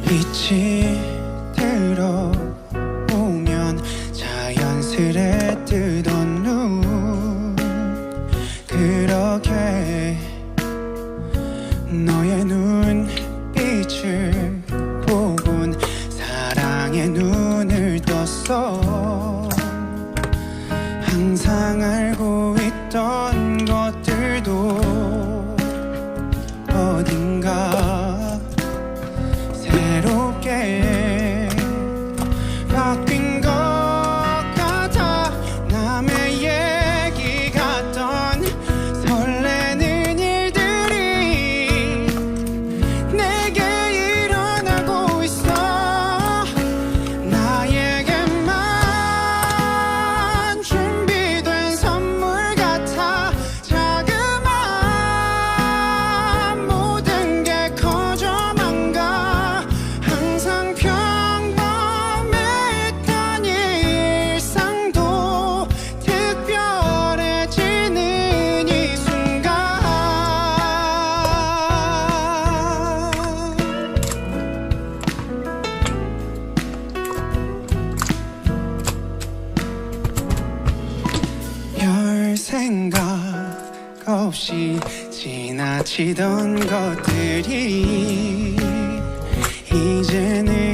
빛이 들어오면 자연스레 뜨던 눈, 그렇게 너의 눈빛을 보곤 사랑의 눈을 떴어. 항상 알고 있던 것들도 어딘가 새롭게 바뀐 것 같아. 남의 얘기 같던 설레는 일들이 내게 일어나고 있어. 나에게만 준비된 선물 같아. 자그마한 모든 게 커져만 가. 항상 평범했던 일상도 특별해지는 이 순간. 별 생각 없이 지나치던 것들이 이제는